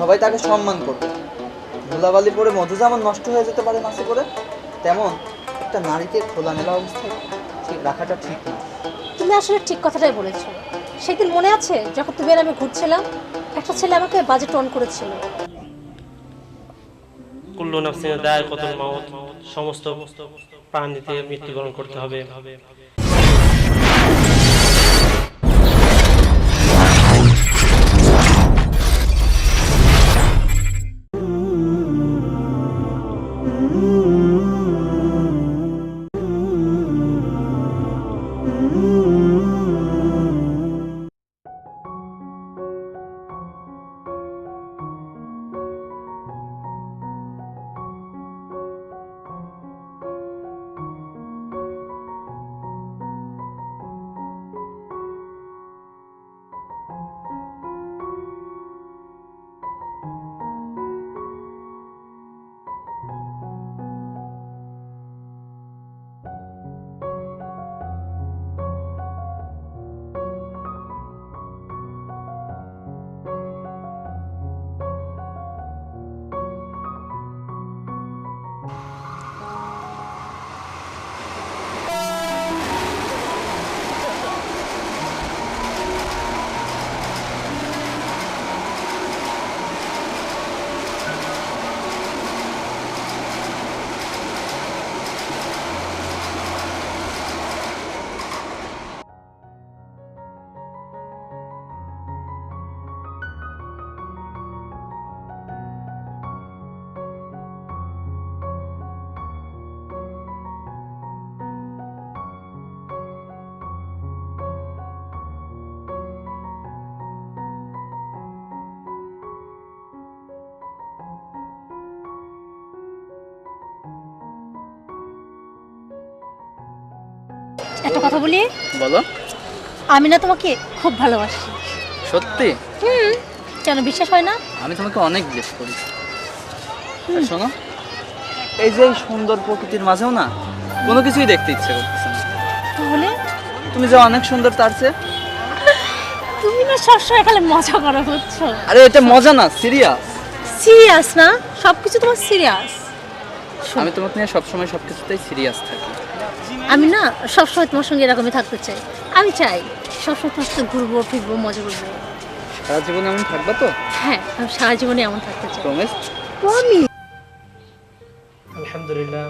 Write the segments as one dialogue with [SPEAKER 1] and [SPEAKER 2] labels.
[SPEAKER 1] সবাই তাকে সম্মান করবে। ধুলাবালি পরে মধু যেমন নষ্ট হয়ে যেতে পারে মাছে করে, তেমন একটা নারীকে খোলামেলা অবস্থায় ঠিক রাখাটা ঠিক না।
[SPEAKER 2] তুমি আসলে ঠিক কথাটাই বলেছো। সেদিন মনে আছে যখন তুমি আর আমি ঘুরছিলাম, একটা ছেলে আমাকে বাজে টন করেছিল।
[SPEAKER 3] কুল্লু নাফসিন যায়কাতুল মাউত, সমস্ত প্রাণীতে মৃত্যুবরণ করতে হবে।
[SPEAKER 2] একটা কথা বলি,
[SPEAKER 1] বলো।
[SPEAKER 2] আমি না তোমাকে খুব ভালোবাসি।
[SPEAKER 1] সত্যি?
[SPEAKER 2] কেন বিশ্বাস হয় না?
[SPEAKER 1] আমি তোমাকে অনেক জিজ্ঞেস করি। আর শোনো, এই যে এই সুন্দর প্রকৃতির মাঝেও না কোনো কিছুই দেখতে ইচ্ছে করতেছে না।
[SPEAKER 2] তাহলে
[SPEAKER 1] তুমি যে অনেক সুন্দর তার চেয়ে।
[SPEAKER 2] তুমি না সবসময় খালি মজা করো বুঝছো?
[SPEAKER 1] আরে এটা মজা না, সিরিয়াস।
[SPEAKER 2] সিরিয়াস না? সবকিছু তোমার সিরিয়াস।
[SPEAKER 1] আমি তোমাকে নিয়ে সবসময় সবকিছুতেই সিরিয়াস থাকি।
[SPEAKER 2] আমি না সবসময় তোমার সঙ্গে এরকমই থাকতে চাই। আমি চাই সবসময় তোমার সাথে ঘুরবো ফিরবো মজা করবো।
[SPEAKER 1] সারা জীবনে এমন থাকবা তো?
[SPEAKER 2] হ্যাঁ, আমি সারা জীবনে এমন থাকতে চাই।
[SPEAKER 1] প্রমিস?
[SPEAKER 2] প্রমিস।
[SPEAKER 3] আলহামদুলিল্লাহ,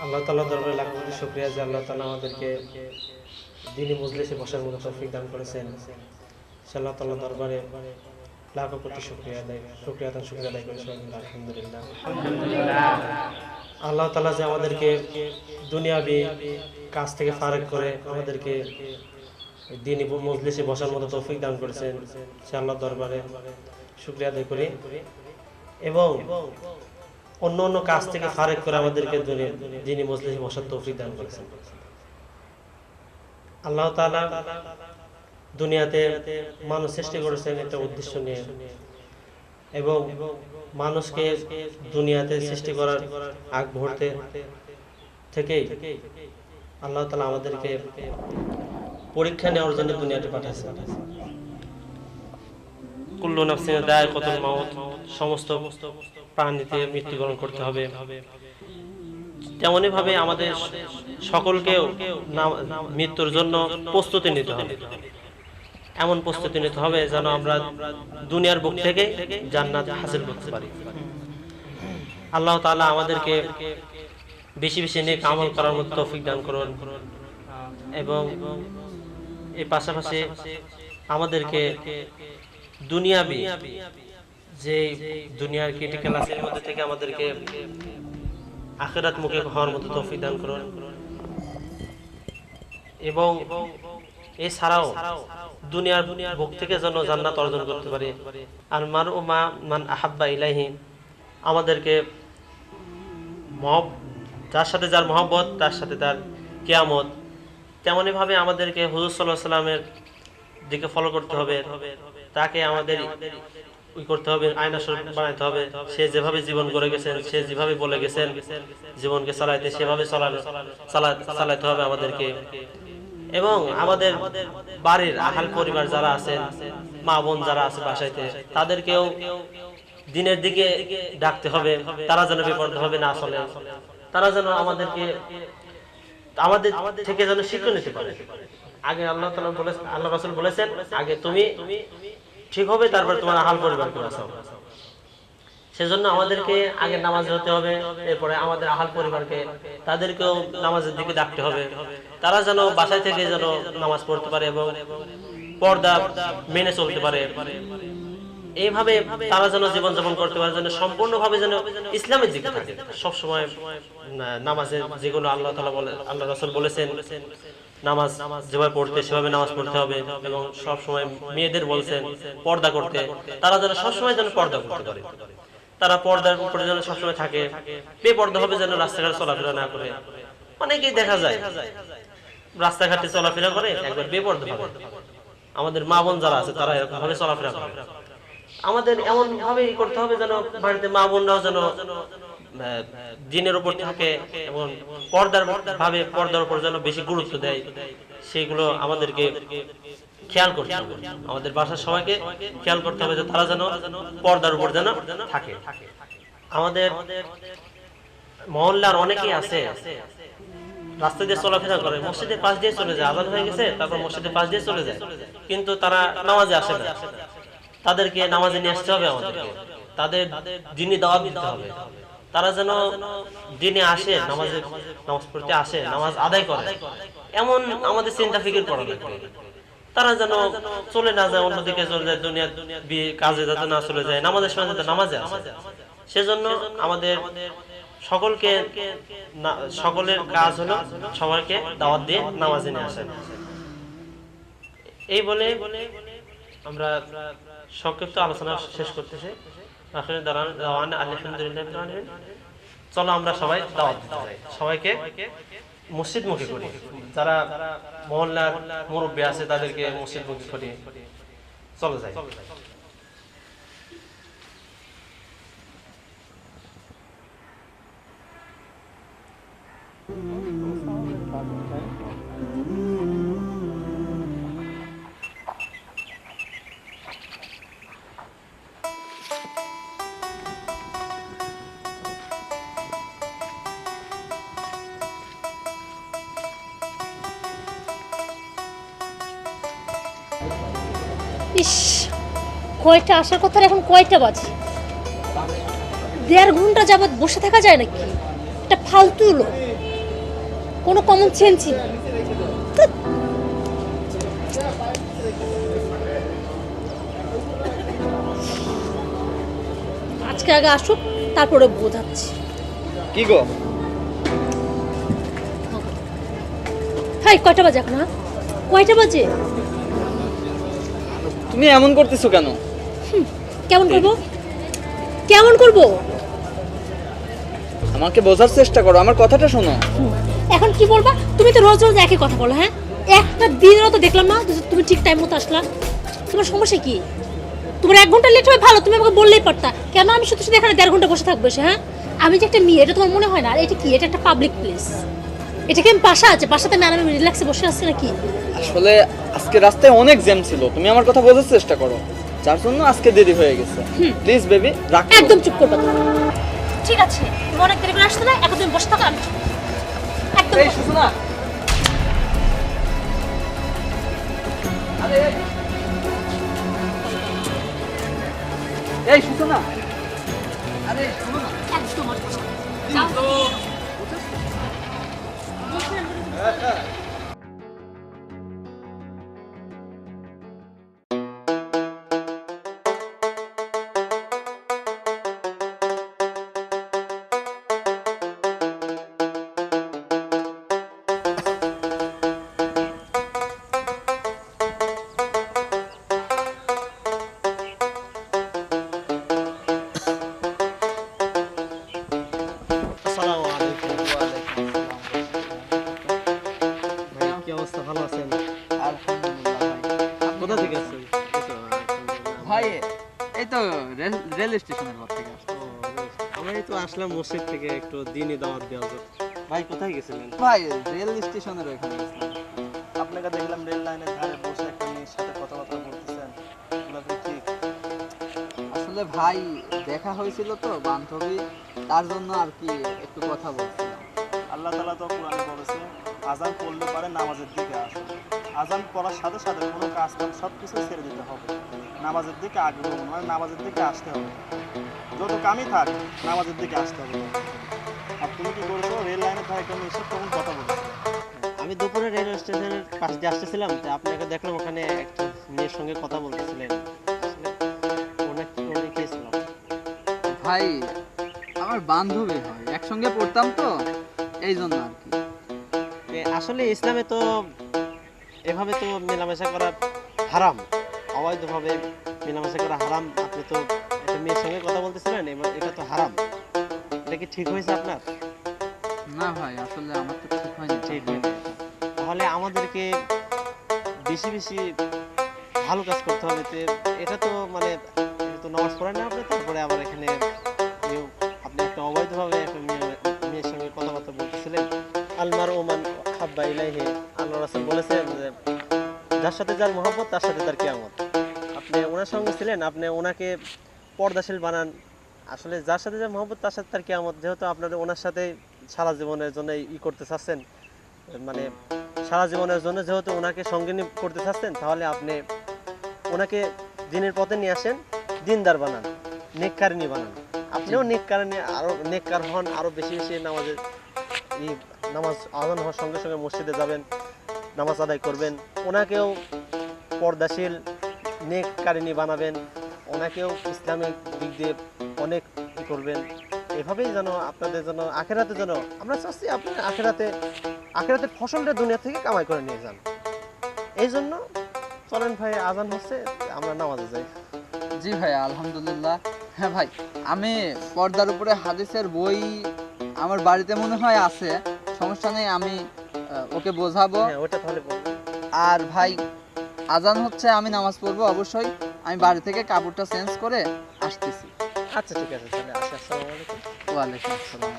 [SPEAKER 3] আল্লাহ তাআলার দরবারে লাখ কোটি শুকরিয়া যে আল্লাহ তাআলা আমাদেরকে দ্বীনি মজলিসে বসার মতো তৌফিক দান করেছেন। সে আল্লাহ তাআলার দরবারে লাখ কোটি শুকরিয়া আদায় করি সবাই মিলে আলহামদুলিল্লাহ। আল্লাহ তাআলা যে আমাদেরকে দুনিয়াবি কাজ থেকে ফারাক করে আমাদেরকে দ্বীনি মজলিসে বসার মতো তৌফিক দান করেছেন, সে আল্লাহর দরবারে শুকরিয়া আদায় করি। এবং অন্য অন্য কাজ থেকে ফারেক করে আমাদেরকে দ্বীনি মজলিসে বসার তৌফিক দান করেছেন। আল্লাহ তাআলা দুনিয়াতে মানুষ সৃষ্টি করেছেন একটা উদ্দেশ্য নিয়ে, এবং মানুষকে দুনিয়াতে সৃষ্টি করার আগ মুহূর্তে থেকেই আল্লাহ তাআলা আমাদেরকে পরীক্ষা নেওয়ার জন্য দুনিয়াতে পাঠাইছেন। কুল্লু নাফসিন যায়কাতুল মাউত, সমস্ত প্রাণীতে মৃত্যুবরণ করতে হবে। তেমনি ভাবে আমাদের সকলকেও মৃত্যুর জন্য প্রস্তুতি নিতে হবে। এমন প্রস্তুতি নিতে হবে যেন আমরা দুনিয়ার বুক থেকে জান্নাত হাসিল করতে পারি। আল্লাহ তাআলা আমাদেরকে বেশি বেশি নেক আমল করার মতো তৌফিক দান করুন, এবং এর পাশাপাশি আমাদেরকে দুনিয়াবি যে দুনিয়ার ক্রিটিক্যাল আছে এর মধ্যে থেকে আমাদেরকে আখিরাত মুখী হওয়ার মতো তৌফিক দান করুন। এবং এছাড়াও দুনিয়ার বুক থেকে যেন জান্নাত অর্জন করতে পারি। আর মারউ মা মান আহাব্বা ইলাইহি, আমাদেরকে যার সাথে যার মহব্বত তার সাথে তার কিয়ামত। তেমনি ভাবে আমাদেরকে হুজুর সাল্লাল্লাহু আলাইহি ওয়াসাল্লামের দিকে ফলো করতে হবে, তাকে আমাদের করতে হবে, আয়না স্বরূপ বানাইতে হবে। সে যেভাবে জীবন গড়ে গেছেন, সে যেভাবে বলে গেছেন জীবনকে চালাইতে, সেভাবে চালাইতে হবে আমাদেরকে। এবং আমাদের বাড়ির আহাল পরিবার যারা আছেন মা বোন যারা আছে বাসাইতে তাদেরকেও দিনের দিকে ডাকতে হবে, তারা যেন বিপর্দ হবে না আসলে, তারা যেন আমাদের থেকে যেন শিক্ষা নিতে পারে। আগে আল্লাহ তাআলা বলেছেন, আল্লাহ রাসূল বলেছেন, আগে তুমি ঠিক হবে তারপর তোমার আহাল পরিবারকে বাঁচাও। সেজন্য আমাদেরকে আগে নামাজ হতে হবে, এরপরে আমাদের আহাল পরিবারকে তাদেরকেও নামাজের দিকে ডাকতে হবে, তারা যেন বাসায় থেকে যেন নামাজ পড়তে পারে এবং পর্দা মেনে চলতে পারে। এইভাবে তারা যেন জীবনযাপন করতে পারে, যেন সম্পূর্ণভাবে যেন ইসলামের দিকে থাকে সবসময়। নামাজের যেগুলো আল্লাহ তাআলা বলে, আল্লাহ রাসূল বলেছেন নামাজ যেভাবে পড়তে সেভাবে নামাজ পড়তে হবে, এবং সবসময় মেয়েদের বলছেন পর্দা করতে, তারা যেন সবসময় যেন পর্দা করতে পারে, তারা পর্দার উপরে যেন সবসময় থাকে, বেপর্দা হবে যেন রাস্তাঘাটে চলাফেরা না করে। অনেকেই দেখা যায় রাস্তাঘাটে চলাফেরা করে একবার বেপর্দা হবে। আমাদের মা বোন যারা আছে তারা এরকম ভাবে চলাফেরা করে। আমাদের এমন ভাবে করতে হবে যেন বাড়িতে মা বোনরাও যেন দিনের উপর থাকে এবং পর্দার উপর যেন বেশি গুরুত্ব দেয়, সেগুলো আমাদেরকে খেয়াল করতে হবে। আমাদের বাসার সবাইকে খেয়াল করতে হবে যে তারা যেন পর্দার উপর যেন থাকে। আমাদের মহল্লার অনেকেই আছে রাস্তা দিয়ে চলাফেরা করে, মসজিদের পাশ দিয়ে চলে যায়, আজান হয়ে গেছে তারপর মসজিদের পাশ দিয়ে চলে যায়, কিন্তু তারা নামাজে আসে না। তাদেরকে নামাজে নিয়ে আসতে হবে, আমাদেরকে তাদের দিনে দাওয়াত দিতে হবে, তারা যেন দিনে আসে, নামাজ পড়তে আসে, নামাজ আদায় করে, এমন আমাদের চিন্তা ফিকির করা লাগবে। তারা যেন চলে না যায়, অন্যদিকে চলে যায়, দুনিয়ার কাজে যাতে না চলে যায়, নামাজের সময় যাতে নামাজে আসে। সেজন্য আমাদের সকলের কাজ হলো সবাইকে দাওয়াত দিয়ে নামাজে নিয়ে আসেন। এই বলে আমরা সংক্ষিপ্ত আলোচনা শেষ করতেছি। চলো আমরা সবাই দাওয়াত দিতে যাই, সবাইকে মসজিদমুখী করি, যারা মহল্লার মুরব্বী আছে তাদেরকে মসজিদমুখী করি, চলো যাই।
[SPEAKER 2] ইস, কয়টা আসার কথা, এখন কয়টা বাজে? 1.5 ঘন্টা যাবৎ বসে থাকা যায় নাকি? এটা ফালতু লোক, কোনো কমন সেন্সই না। আজকে আগে আসুক, তারপরে বোঝাচ্ছি।
[SPEAKER 1] কি গো?
[SPEAKER 2] হাই, কয়টা বাজে এখন? কয়টা বাজে?
[SPEAKER 1] তুমি এমন করতেছো কেন?
[SPEAKER 2] কেমন করবো? কেমন করবো?
[SPEAKER 1] আমাকে বোঝার চেষ্টা করো, আমার কথাটা শোনো।
[SPEAKER 2] এখন কি বলবা? তুমি তো রোজ রোজ একই কথা বলো। হ্যাঁ, একটা দিনও তো দেখলাম না যে তুমি ঠিক টাইম মতো আসলা। তোমার সমস্যা কি? তোমার 1 ঘন্টা লেট হয় ভালো, তুমি আমাকে বললেই পারতা। কেন আমি শুধু শুধু এখানে 1.5 ঘন্টা বসে থাকবো? হ্যাঁ, আমি যে একটা মেয়ে, এটা তোমার মনে হয় না? আর এটা কি? এটা একটা পাবলিক প্লেস, এটা কি আমি বাসা আছে? বাসাতে আমি রিল্যাক্সে বসে আছি নাকি?
[SPEAKER 1] আসলে আজকে রাস্তায় অনেক জ্যাম ছিল, তুমি আমার কথা বোঝার চেষ্টা করো, যার জন্য আজকে দেরি হয়ে গেছে। প্লিজ বেবি, রাখ।
[SPEAKER 2] একদম চুপ করবে তুমি। ঠিক আছে, তুমি অনেক দেরি করে আসছো না, এখন তুমি বসে থাকো, আমি চুপ। একদম
[SPEAKER 1] এই সুসনা, আরে এই সুসনা, আরে শোনো না,
[SPEAKER 2] একদম যাও।
[SPEAKER 3] আসসালামু আলাইকুম। ভাই কি অবস্থা, ভালো আছেন?
[SPEAKER 1] আলহামদুলিল্লাহ ভাই।
[SPEAKER 3] কোথা থেকে আসছেন?
[SPEAKER 1] ভাই এই তো রেল স্টেশনের পর থেকে আসছি।
[SPEAKER 3] আমি তো আসলাম মসজিদ থেকে একটু দিনে দাওয়াত দেওয়ার জন্য। ভাই কোথায় গেছিলেন?
[SPEAKER 1] ভাই রেল স্টেশনের ওখানে গেছিলাম।
[SPEAKER 3] আপনাকে দেখলাম রেল লাইনের ধারে বসে একটা মেয়ের সাথে কথাবার্তা বলতেছেন, এগুলো
[SPEAKER 1] আসলে ভাই দেখা হয়েছিল তো বান্ধবী, তার জন্য আর কি একটু কথা বলছিলাম।
[SPEAKER 4] আল্লাহ তাআলা তো কোরআনে বলেছে আযান পড়লে পারে নামাজের দিকে আসো। আযান পড়ার সাথে সাথে কোনো কাজ কাম সব কিছু ছেড়ে দিতে হবে, নামাজের দিকে আগ্রহ মানে নামাজের দিকে আসতে হবে। যত কামই থাক নামাজের দিকে আসতে হবে। আর তুমি কি করেছো, রেল লাইনের ধারে কেন এসে তখন কথা বলছো?
[SPEAKER 3] আমি দুপুরে রেল স্টেশনের পাশ দিয়ে আসতেছিলাম, তো আপনাকে দেখলাম ওখানে একটা মেয়ের সঙ্গে কথা বলতেছিলেন। আসলে উনি কে ছিল?
[SPEAKER 1] ভাই আমার বান্ধবী হয়, একসঙ্গে পড়তাম তো, এই জন্য আর কি।
[SPEAKER 3] আসলে ইসলামে তো এভাবে তো মেলামেশা করা হারাম, অবৈধভাবে মেলামেশা করা হারাম। আপনি তো একটা মেয়ের সঙ্গে কথা বলতেছিলেন, এটা তো হারাম। এটা কি ঠিক হয়েছে আপনার?
[SPEAKER 1] না ভাই, আসলে আমার তো ঠিক হয়নি।
[SPEAKER 3] ঠিক হয়নি। তাহলে আমাদেরকে বেশি বেশি ভালো কাজ করতে হবে। এটা তো মানে এটা তো নামাজ পড়েন না আপনি, তারপরে আবার এখানে আপনি একটা অবৈধভাবে একটা মেয়ের সঙ্গে কথাবার্তা বলতেছিলেন। আলমার ওমান হাব্বা ইলাইহি, আল্লাহ রাসূল বলেছেন যে যার সাথে যার মহব্বত তার সাথে তার কিয়ামত। আপনি ওনার সঙ্গে ছিলেন, আপনি ওনাকে পর্দাশীল বানান। আসলে যার সাথে যার মহব্বত তার সাথে তার কিয়ামত। যেহেতু আপনারা ওনার সাথে সারা জীবনের জন্য করতে চাচ্ছেন, মানে সারা জীবনের জন্য যেহেতু ওনাকে সঙ্গিনী করতে চাচ্ছেন, তাহলে আপনি ওনাকে দিনের পথে নিয়ে আসেন, দিনদার বানান, নেককারিনী বানান। আপনিও নেককারিনী, আরো নেককার হন, আরো বেশি বেশি নামাজ আযান হওয়ার সঙ্গে সঙ্গে মসজিদে যাবেন, নামাজ আদায় করবেন। ওনাকেও পর্দাশীল নেককারিনী বানাবেন, ওনাকেও ইসলামিক দিক দিয়ে অনেক করবেন। এভাবেই যেন আপনাদের জন্য আখেরাতে যেন আমরা চাচ্ছি আপনি আখেরাতের ফসলটা দুনিয়া থেকে কামাই করে নিয়ে যান। এই জন্য চলেন ভাই, আজান হচ্ছে, আমরা নামাজে যাই।
[SPEAKER 1] জি ভাই, আলহামদুলিল্লাহ। হ্যাঁ ভাই, আমি পর্দার উপরে হাদিসের বই আমার বাড়িতে মনে হয় আছে, সমস্যা নেই, আমি ওকে বোঝাবো।
[SPEAKER 3] হ্যাঁ, ওটা তাহলে বলুন।
[SPEAKER 1] আর ভাই আজান হচ্ছে, আমি নামাজ পড়বো অবশ্যই। আমি বাড়ি থেকে কাপড়টা চেঞ্জ করে আসতেছি।
[SPEAKER 3] আচ্ছা ঠিক আছে, তাহলে আসি। আসসালামু আলাইকুম।
[SPEAKER 1] ওয়ালাইকুম আসসালাম।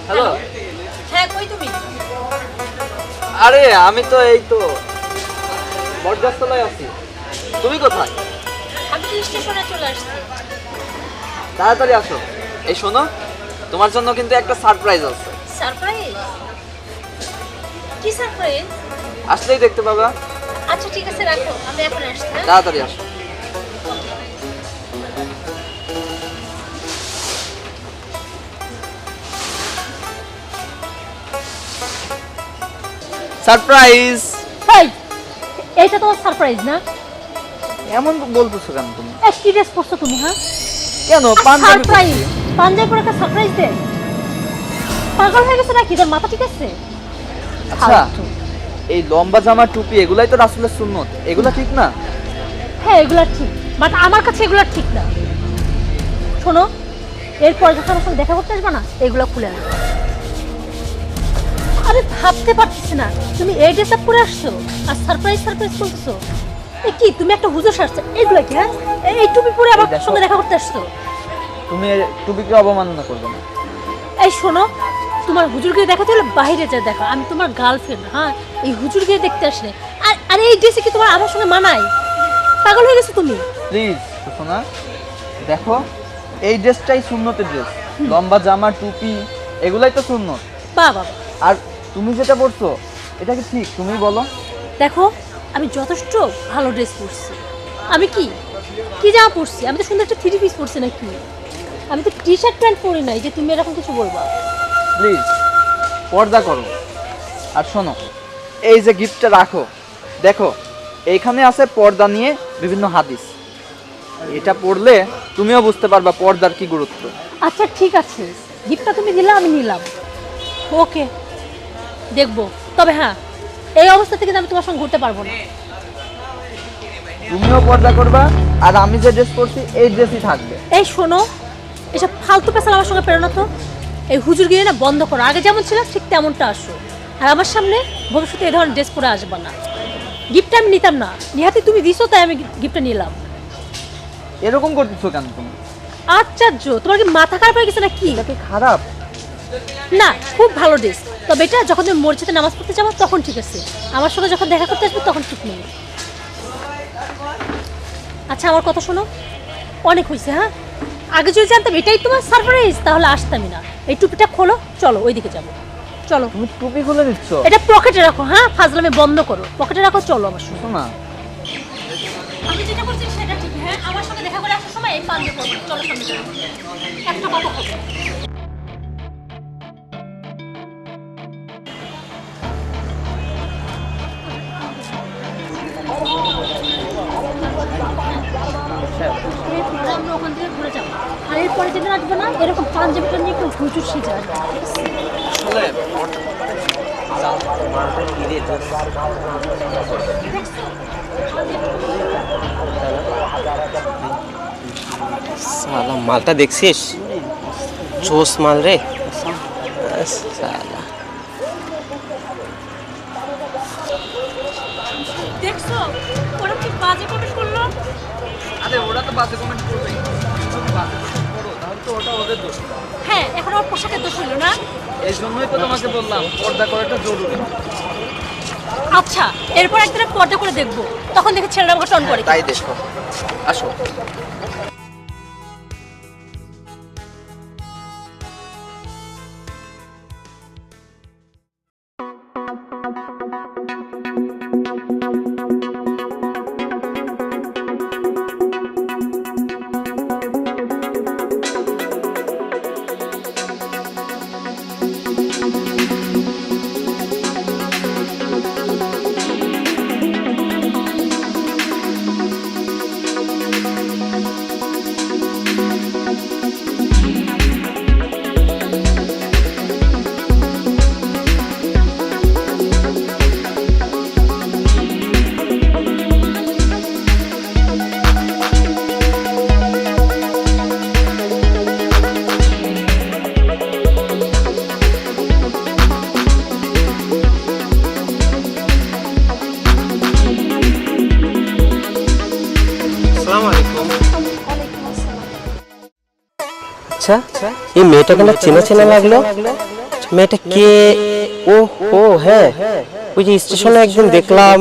[SPEAKER 1] হ্যালো।
[SPEAKER 2] হ্যাঁ, কই তুমি?
[SPEAKER 1] আরে আমি তো এই তো বটগাছতলায় আছি। তুমি কোথায়?
[SPEAKER 2] আমি তো স্টেশনে চলে আসছি।
[SPEAKER 1] তাড়াতাড়ি আসো। এই শোনো, তোমার জন্য কিন্তু একটা সারপ্রাইজ আছে।
[SPEAKER 2] সারপ্রাইজ? কি সারপ্রাইজ?
[SPEAKER 1] আসলেই দেখতে পাবা।
[SPEAKER 2] আচ্ছা ঠিক আছে, রাখো, আমি এখন আসছি। হ্যাঁ?
[SPEAKER 1] তাড়াতাড়ি আসো। সারপ্রাইজ।
[SPEAKER 2] এই, এইটা তোমার সারপ্রাইজ না?
[SPEAKER 1] এমন বলতেছো কেন তুমি?
[SPEAKER 2] কি ড্রেস পরছো তুমি? হ্যাঁ,
[SPEAKER 1] কেন পাঞ্জাবি
[SPEAKER 2] সারপ্রাইজ?
[SPEAKER 1] পরছি।
[SPEAKER 2] পাঞ্জাবি পরে একটা সারপ্রাইজ দে? পাগল হয়ে গেছে নাকি? তোর মাথা ঠিক আছে?
[SPEAKER 1] আচ্ছা, এই লম্বা জামা টুপি এগুলাই তো রাসূলের সুন্নত, এগুলা ঠিক না?
[SPEAKER 2] হ্যাঁ, এগুলা ঠিক, বাট আমার কাছে এগুলা ঠিক না। শোনো, এরপর যখন আমার সঙ্গে দেখা করতে আসবে না, এগুলা খুলে আনবে। আরে ভাবতে পারতেছি না, তুমি এই ড্রেস আপ পরে আসছো আর সারপ্রাইজ সারপ্রাইজ বলতেছো। এ কি, তুমি একটা হুজুর সাজছো? এগুলা কি? হ্যাঁ, এই টুপি পরে আমার
[SPEAKER 1] দেখো।
[SPEAKER 2] সঙ্গে দেখা করতে আসছো?
[SPEAKER 1] তুমি এই টুপিকে অবমাননা করবে না।
[SPEAKER 2] এই শোনো, তোমার হুজুরকে দেখাতে হলে বাইরে যা দেখো, আমি তোমার গার্লফ্রেন্ড। হ্যাঁ, এই হুজুরকে দেখতে আসলে আর এই ড্রেসে কি তোমার আমার সঙ্গে মানায়? পাগল হয়ে গেছো তুমি?
[SPEAKER 1] প্লিজ শোনা, দেখো এই ড্রেসটাই সুন্নতের ড্রেস। লম্বা জামা টুপি এগুলাই তো সুন্নত।
[SPEAKER 2] বাবা,
[SPEAKER 1] আর তুমি যেটা পড়ছো এটা কি ঠিক? তুমি বলো।
[SPEAKER 2] দেখো আমি যথেষ্ট ভালো ড্রেস পরছি। আমি কি কি জামা পরছি? আমি তো সুন্দর একটা 3 পিস পরছি নাকি? আমি তো টি শার্ট প্যান্ট পরি নাই যে তুমি এরকম কিছু বলবা।
[SPEAKER 1] প্লিজ পর্দা করো। আর শোনো, এই যে গিফটটা রাখো, দেখো এইখানে আছে পর্দা নিয়ে বিভিন্ন হাদিস। এটা পড়লে তুমিও বুঝতে পারবা পর্দার কি গুরুত্ব।
[SPEAKER 2] আচ্ছা ঠিক আছে, গিফটটা তুমি দিলে আমি নিলাম, ওকে দেখবো। তবে হ্যাঁ, এই অবস্থা থেকে তো আমি তোমার সঙ্গে ঘুরতে পারবো না।
[SPEAKER 1] তুমিও পর্দা করবা, আর আমি যে ড্রেস পরছি এই ড্রেসই থাকবে।
[SPEAKER 2] এই শোনো, এসব ফালতু পেশাল আমার সঙ্গে পেরো না তো। এই হুজুরগিরি না বন্ধ করো, আগে যেমন ছিল ঠিক তেমনটা আসো। আর আমার সামনে ভবিষ্যতে এই ধরনের ড্রেস পরে আসবা না। গিফটটা আমি নিতাম না, নিহাতি তুমি দিছো তাই আমি গিফটটা নিলাম।
[SPEAKER 1] এরকম করতেছো কেন তুমি?
[SPEAKER 2] আশ্চর্য, তোমার কি মাথা খারাপ হয়ে গেছে নাকি?
[SPEAKER 1] এটা কি খারাপ?
[SPEAKER 2] না, খুব ভালো ড্রেস। তবে এটা যখন তুমি মসজিদে নামাজ পড়তে যাবো তখন ঠিক আছে, আমার সঙ্গে যখন দেখা করতে আসবে তখন ঠিক নেই। আচ্ছা আমার কথা শোনো, অনেক হয়েছে। হ্যাঁ, আগে যদি জানতাম এটাই তোমার সারপ্রাইজ তাহলে আসতামই না। এই টুপিটা খোলো, চলো ওইদিকে যাবো। চলো।
[SPEAKER 1] তুমি টুপি খুলে দিচ্ছ?
[SPEAKER 2] এটা পকেটে রাখো। হ্যাঁ, ফাজলামি বন্ধ করো, পকেটে রাখো। চলো আমার সঙ্গে।
[SPEAKER 1] শোনো না,
[SPEAKER 2] আমি যেটা বলছি সেটা ঠিক। হ্যাঁ, আমার সঙ্গে দেখা করে আসার সময় এই পাঞ্জে করবো। চলো সামনে চলো, একটা কথা হবে। এরপরে আমরা ওখান থেকে ঘুরে যাবো। আর এরপরে যেদিন আসবে না, এরকম পাঞ্জাবিটা নিয়ে একটু হুজুর সেজে আসবে।
[SPEAKER 5] সালা মালটা দেখছিস? জোস মাল রে সালা।
[SPEAKER 2] দেখছো ওরা কি বাজে কমেন্ট করলো?
[SPEAKER 1] আরে ওরা তো বাজে কমেন্ট করবে, তুমি বাজে কমেন্ট করো তাহলে তো ওটা ওদের দোষ।
[SPEAKER 2] হ্যাঁ, এখন আমার পোশাকের দোষ হলো না।
[SPEAKER 1] এই জন্যই তো তোমাকে বললাম পর্দা করাটা জরুরি।
[SPEAKER 2] আচ্ছা, এরপর একদিন পর্দা করে দেখবো, তখন দেখে ছেলেরা আমাকে টন করে।
[SPEAKER 1] তাই দেখো, আসো।
[SPEAKER 5] আসসালামু আলাইকুম। আচ্ছা, এই মেয়েটাকে না চেনা চেনা লাগলো। মেয়েটা কে? ও ও হ্যাঁ, ওই যে স্টেশনে একদিন দেখলাম।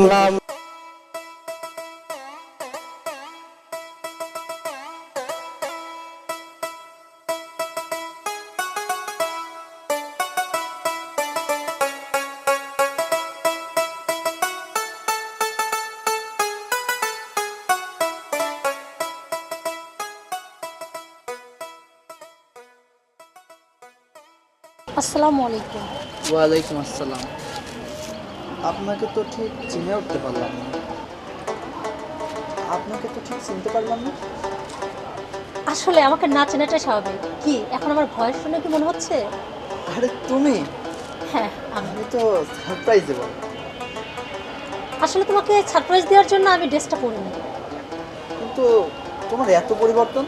[SPEAKER 2] আসসালামু আলাইকুম।
[SPEAKER 1] ওয়ালাইকুম আসসালাম। আপনাকে তো ঠিক চিনে উঠতে পারলাম না। আপনাকে তো ঠিক চিনতে পারলাম না।
[SPEAKER 2] আসলে আমাকে না চেনাটাই স্বাভাবিক। কি এখন আমার ভয়েস শুনে কি মনে হচ্ছে?
[SPEAKER 1] আরে তুমি?
[SPEAKER 2] হ্যাঁ আমি।
[SPEAKER 1] আমি তো সারপ্রাইজ দেবো।
[SPEAKER 2] আসলে তোমাকে সারপ্রাইজ দেওয়ার জন্য আমি ড্রেসটা পরিনি।
[SPEAKER 1] কিন্তু তোমার এত পরিবর্তন।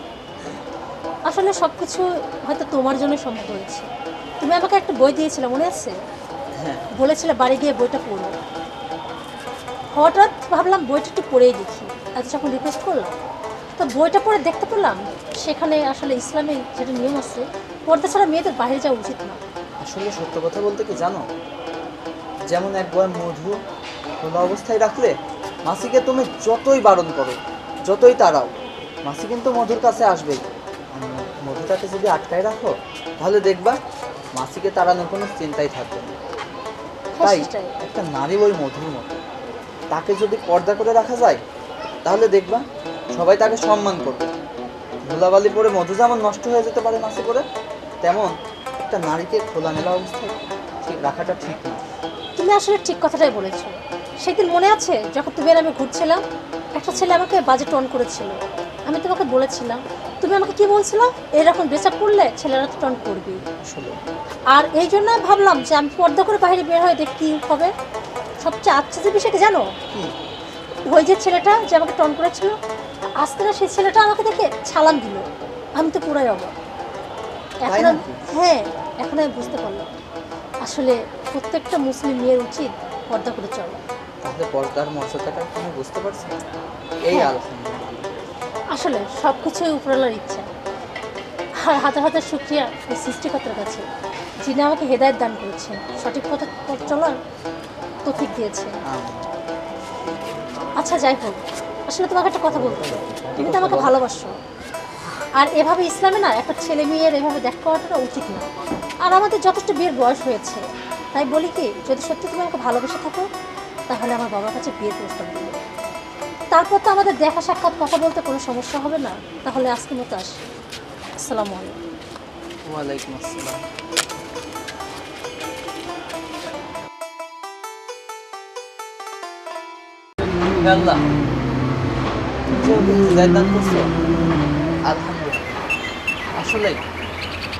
[SPEAKER 2] আসলে সব কিছু হয়তো তোমার জন্য সম্ভব হয়েছে। তুমি আমাকে একটা বই দিয়েছিলে, মনে আছে?
[SPEAKER 1] হ্যাঁ।
[SPEAKER 2] বলেছিলে বাড়ি গিয়ে বইটা পড়ো। হঠাৎ ভাবলাম বইটা একটু পড়েই দেখি, এত যখন রিকোয়েস্ট করলাম তো বইটা পড়ে দেখতে পেলাম সেখানে আসলে ইসলামে যেটা নিয়ম আছে, পর্দা ছাড়া মেয়েদের বাইরে যাওয়া উচিত না।
[SPEAKER 1] আসলে সত্য কথা বলতে কি জানো, যেমন এক বয় মধু খোলা অবস্থায় রাখলে মাসিকে তুমি যতই বারণ করো, যতই তাড়াও, মাসি কিন্তু মধুর কাছে আসবেই। আর মধুটাকে যদি আটকায় রাখো তাহলে দেখবা মাসিকে তাড়ানোর কোনো চিন্তাই থাকবে না।
[SPEAKER 2] হ্যাঁ,
[SPEAKER 1] তাই
[SPEAKER 2] সেটাই।
[SPEAKER 1] একটা নারী ওই মধুর মতো, তাকে যদি পর্দা করে রাখা যায় তাহলে দেখবা সবাই তাকে সম্মান করবে। ধুলাবালি পরে মধু যেমন নষ্ট হয়ে যেতে পারে মাসি করে, তেমন একটা নারীকে খোলামেলা অবস্থায় ঠিক রাখাটা ঠিক না।
[SPEAKER 2] তুমি আসলে ঠিক কথাটাই বলেছো। সেদিন মনে আছে যখন তুমি আর আমি ঘুরছিলাম, একটা ছেলে আমাকে বাজে টন করেছিল। আমি তোমাকে বলেছিলাম, তুমি আমাকে কি বলছিলা, এরকম ড্রেস আপ করলে ছেলেরা তো টন করবে।
[SPEAKER 1] আসলে
[SPEAKER 2] আর এই জন্য ভাবলাম যে আমি পর্দা করে বাইরে বের হয়ে দেখি কী হবে। সবচেয়ে আচ্ছা যে বিষয়টা জানো,
[SPEAKER 1] কি
[SPEAKER 2] ওই যে ছেলেটা যে আমাকে টন করেছিল, আজকে না সেই ছেলেটা আমাকে দেখে ছালাম দিল। আমি তো পুরাই অবাক। এখন
[SPEAKER 1] নাকি?
[SPEAKER 2] হ্যাঁ, এখন আমি বুঝতে পারলাম আসলে প্রত্যেকটা মুসলিম মেয়ের উচিত পর্দা করে চলা।
[SPEAKER 1] তাহলে পর্দার মর্যাদাটা তুমি বুঝতে পারছো? এই
[SPEAKER 2] হ্যাঁ।
[SPEAKER 1] আলহামদুলিল্লাহ।
[SPEAKER 2] আসলে সব কিছুই উপরওয়ালার ইচ্ছা। আর হাজার হাজার শুকরিয়া এই সৃষ্টিকর্তার কাছে, যিনি আমাকে হেদায়েত দান করেছেন, সঠিক পথে পথ চলার তৌফিক দিয়েছেন। আচ্ছা যাই হোক, আসলে তোমাকে একটা কথা বলতে হবে। তুমি তো আমাকে ভালোবাসো, আর এভাবে ইসলামে না একটা ছেলে মেয়ের এভাবে দেখা করাটা উচিত না। আর আমাদের যথেষ্ট বিয়ের বয়স হয়েছে, তাই বলি কি, যদি সত্যি তুমি আমাকে ভালোবেসে থাকো তাহলে আমার বাবার কাছে বিয়ের প্রস্তাব দিবে। তারপর তো আমাদের দেখা সাক্ষাৎ কথা বলতে কোনো সমস্যা হবে না। তাহলে আজকের মতো আসি। আসসালামু আলাইকুম।
[SPEAKER 1] ওয়ালাইকুম আসসালাম। হে আল্লাহ, তুমি যে ওকে হিদায়াত দান করছো, আলহামদুলিল্লাহ। আসলে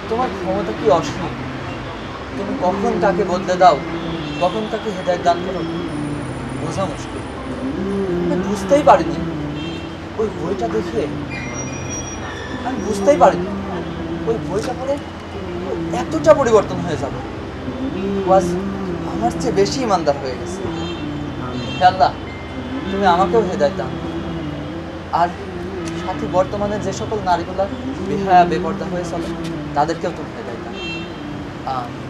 [SPEAKER 1] তোমার ক্ষমতা কি অসীম। তুমি কখন কাকে বদলে দাও, কখন কাকে হেদায়েত দান করো, বোঝা মুশকিল। আমি বুঝতেই পারিনি ওই বইটা দেখে, আমি বুঝতেই পারিনি ওই বইটা পড়ে ও এতটা পরিবর্তন হয়ে যাবে। ও আজ আমার চেয়ে বেশি ইমানদার হয়ে গেছে। হে আল্লাহ, তুমি আমাকেও হেদায়েত দান করো। আর সাথে বর্তমানে যে সকল নারীগুলা বেহায়া বেপর্দা হয়ে চলে, তাদেরকেও তুমি হেদায়েত দান করো। আমিন।